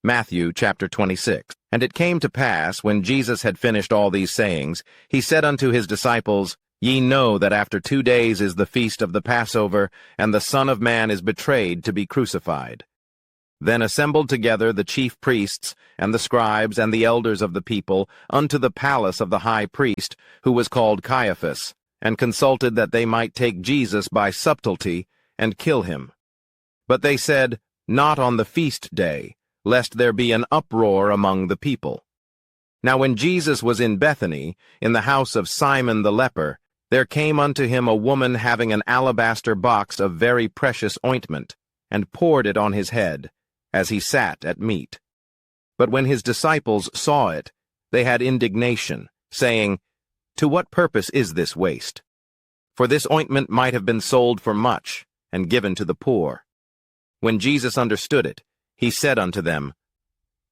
Matthew chapter 26. And it came to pass, when Jesus had finished all these sayings, he said unto his disciples, Ye know that after 2 days is the feast of the Passover, and the Son of Man is betrayed to be crucified. Then assembled together the chief priests, and the scribes, and the elders of the people, unto the palace of the high priest, who was called Caiaphas, and consulted that they might take Jesus by subtlety, and kill him. But they said, Not on the feast day, lest there be an uproar among the people. Now when Jesus was in Bethany, in the house of Simon the leper, there came unto him a woman having an alabaster box of very precious ointment, and poured it on his head, as he sat at meat. But when his disciples saw it, they had indignation, saying, To what purpose is this waste? For this ointment might have been sold for much, and given to the poor. When Jesus understood it, he said unto them,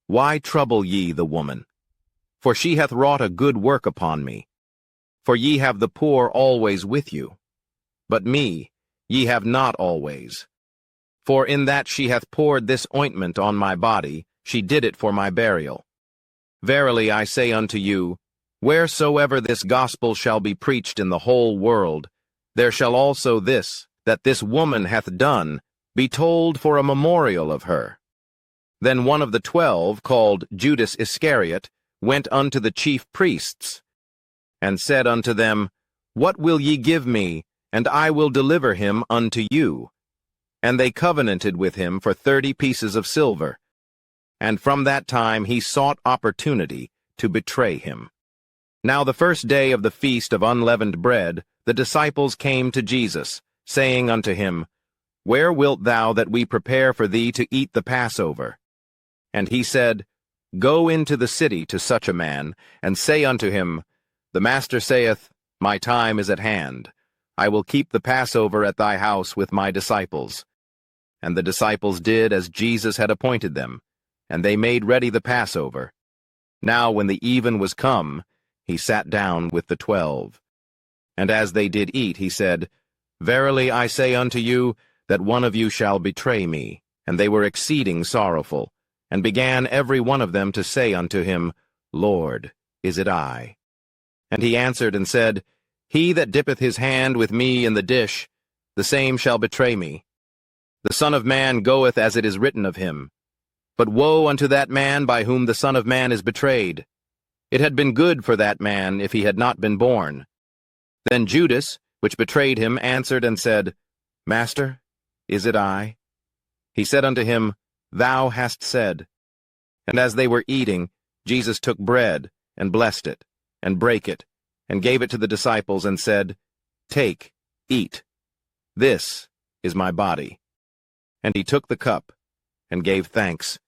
Why trouble ye the woman? For she hath wrought a good work upon me. For ye have the poor always with you, but me ye have not always. For in that she hath poured this ointment on my body, she did it for my burial. Verily I say unto you, wheresoever this gospel shall be preached in the whole world, there shall also this, that this woman hath done, be told for a memorial of her. Then one of the 12, called Judas Iscariot, went unto the chief priests, and said unto them, What will ye give me, and I will deliver him unto you? And they covenanted with him for 30 pieces of silver. And from that time he sought opportunity to betray him. Now the first day of the feast of unleavened bread, the disciples came to Jesus, saying unto him, Where wilt thou that we prepare for thee to eat the Passover? And he said, Go into the city to such a man, and say unto him, The Master saith, My time is at hand. I will keep the Passover at thy house with my disciples. And the disciples did as Jesus had appointed them, and they made ready the Passover. Now when the even was come, he sat down with the 12. And as they did eat, he said, Verily I say unto you, that one of you shall betray me. And they were exceeding sorrowful, and began every one of them to say unto him, Lord, is it I? And he answered and said, He that dippeth his hand with me in the dish, the same shall betray me. The Son of Man goeth as it is written of him. But woe unto that man by whom the Son of Man is betrayed. It had been good for that man if he had not been born. Then Judas, which betrayed him, answered and said, Master, is it I? He said unto him, Thou hast said. And as they were eating, Jesus took bread, and blessed it, and brake it, and gave it to the disciples, and said, Take, eat. This is my body. And he took the cup, and gave thanks,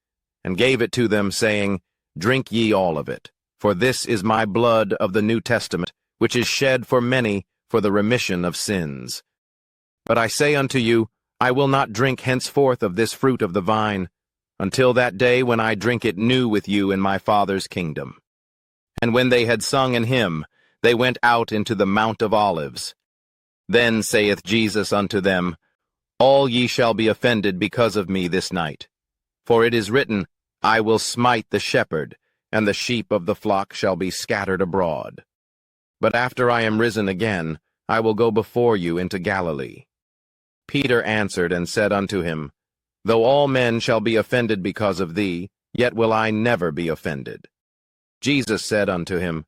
and gave it to them, saying, Drink ye all of it, for this is my blood of the New Testament, which is shed for many for the remission of sins. But I say unto you, I will not drink henceforth of this fruit of the vine, until that day when I drink it new with you in my Father's kingdom. And when they had sung an hymn, they went out into the Mount of Olives. Then saith Jesus unto them, All ye shall be offended because of me this night. For it is written, I will smite the shepherd, and the sheep of the flock shall be scattered abroad. But after I am risen again, I will go before you into Galilee. Peter answered and said unto him, Though all men shall be offended because of thee, yet will I never be offended. Jesus said unto him,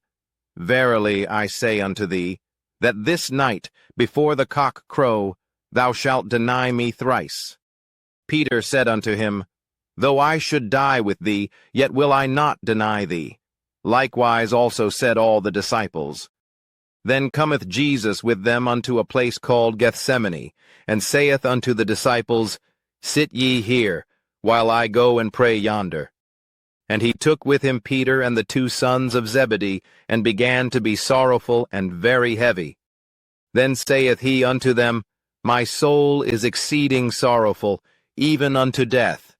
Verily I say unto thee, that this night, before the cock crow, thou shalt deny me thrice. Peter said unto him, Though I should die with thee, yet will I not deny thee. Likewise also said all the disciples. Then cometh Jesus with them unto a place called Gethsemane, and saith unto the disciples, Sit ye here, while I go and pray yonder. And he took with him Peter and the 2 sons of Zebedee, and began to be sorrowful and very heavy. Then saith he unto them, My soul is exceeding sorrowful, even unto death.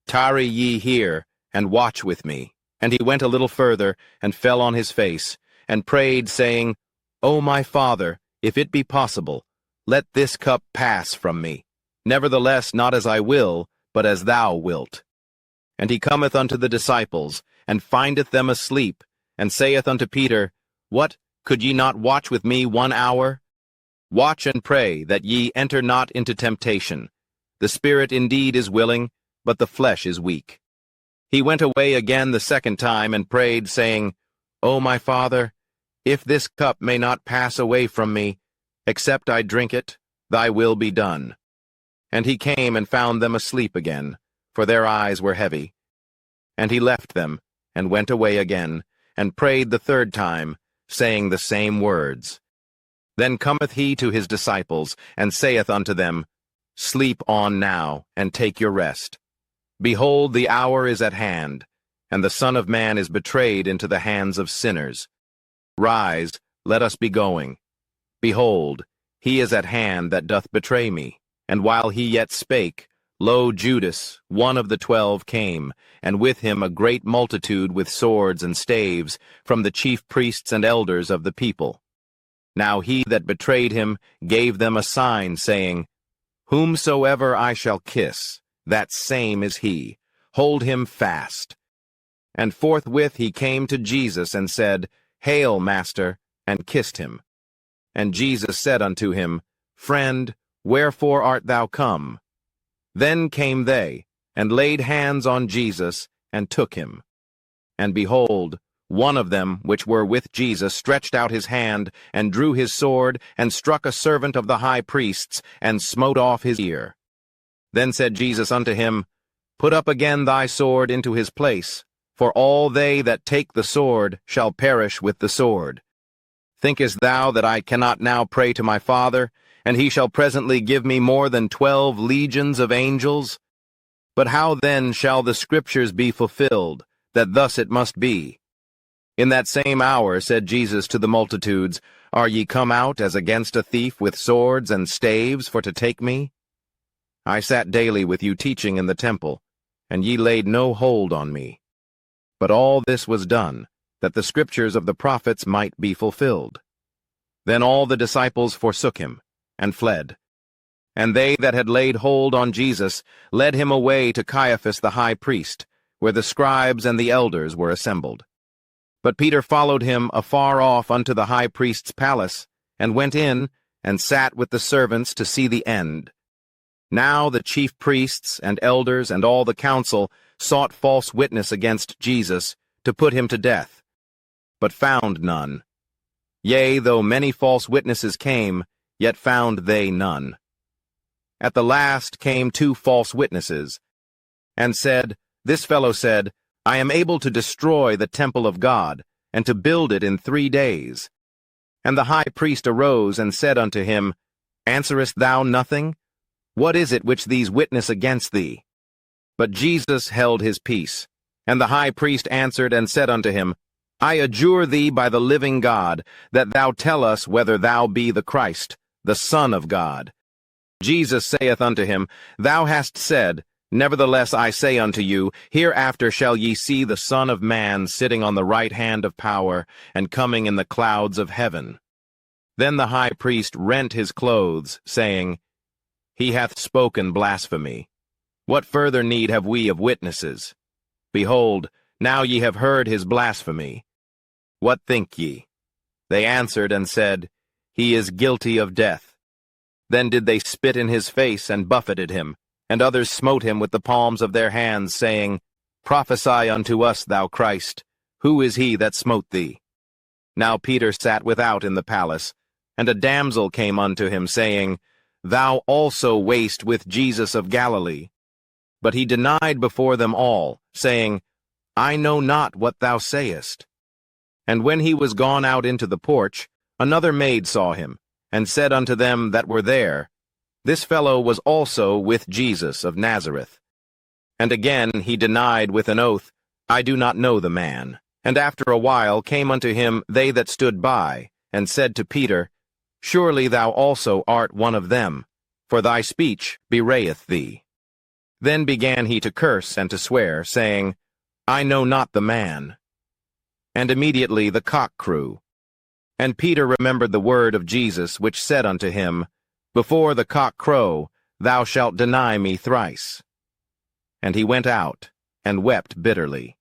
Tarry ye here, and watch with me. And he went a little further, and fell on his face, and prayed, saying, O my Father, if it be possible, let this cup pass from me. Nevertheless, not as I will, but as thou wilt. And he cometh unto the disciples, and findeth them asleep, and saith unto Peter, What, could ye not watch with me 1 hour? Watch and pray, that ye enter not into temptation. The spirit indeed is willing, but the flesh is weak. He went away again the second time, and prayed, saying, O my Father, if this cup may not pass away from me, except I drink it, thy will be done. And he came and found them asleep again, for their eyes were heavy. And he left them, and went away again, and prayed the third time, saying the same words. Then cometh he to his disciples, and saith unto them, Sleep on now, and take your rest. Behold, the hour is at hand, and the Son of Man is betrayed into the hands of sinners. Rise, let us be going. Behold, he is at hand that doth betray me. And while he yet spake, lo, Judas, one of the 12, came, and with him a great multitude with swords and staves, from the chief priests and elders of the people. Now he that betrayed him gave them a sign, saying, Whomsoever I shall kiss, that same is he. Hold him fast. And forthwith he came to Jesus, and said, Hail, Master, and kissed him. And Jesus said unto him, Friend, wherefore art thou come? Then came they, and laid hands on Jesus, and took him. And behold, one of them which were with Jesus stretched out his hand, and drew his sword, and struck a servant of the high priest's, and smote off his ear. Then said Jesus unto him, Put up again thy sword into his place, for all they that take the sword shall perish with the sword. Thinkest thou that I cannot now pray to my Father, and he shall presently give me more than 12 legions of angels? But how then shall the Scriptures be fulfilled, that thus it must be? In that same hour said Jesus to the multitudes, Are ye come out as against a thief with swords and staves for to take me? I sat daily with you teaching in the temple, and ye laid no hold on me. But all this was done, that the Scriptures of the prophets might be fulfilled. Then all the disciples forsook him, and fled. And they that had laid hold on Jesus led him away to Caiaphas the high priest, where the scribes and the elders were assembled. But Peter followed him afar off unto the high priest's palace, and went in, and sat with the servants to see the end. Now the chief priests and elders and all the council sought false witness against Jesus, to put him to death, but found none. Yea, though many false witnesses came, yet found they none. At the last came 2 false witnesses, and said, This fellow said, I am able to destroy the temple of God, and to build it in 3 days. And the high priest arose and said unto him, Answerest thou nothing? What is it which these witness against thee? But Jesus held his peace. And the high priest answered and said unto him, I adjure thee by the living God, that thou tell us whether thou be the Christ, the Son of God. Jesus saith unto him, Thou hast said, Nevertheless I say unto you, hereafter shall ye see the Son of Man sitting on the right hand of power, and coming in the clouds of heaven. Then the high priest rent his clothes, saying, He hath spoken blasphemy. What further need have we of witnesses? Behold, now ye have heard his blasphemy. What think ye? They answered and said, He is guilty of death. Then did they spit in his face and buffeted him, and others smote him with the palms of their hands, saying, Prophesy unto us, thou Christ. Who is he that smote thee? Now Peter sat without in the palace, and a damsel came unto him, saying, Thou also wast with Jesus of Galilee. But he denied before them all, saying, I know not what thou sayest. And when he was gone out into the porch, another maid saw him, and said unto them that were there, This fellow was also with Jesus of Nazareth. And again he denied with an oath, I do not know the man. And after a while came unto him they that stood by, and said to Peter, Surely thou also art one of them, for thy speech bewrayeth thee. Then began he to curse and to swear, saying, I know not the man. And immediately the cock crew. And Peter remembered the word of Jesus, which said unto him, Before the cock crow, thou shalt deny me thrice. And he went out, and wept bitterly.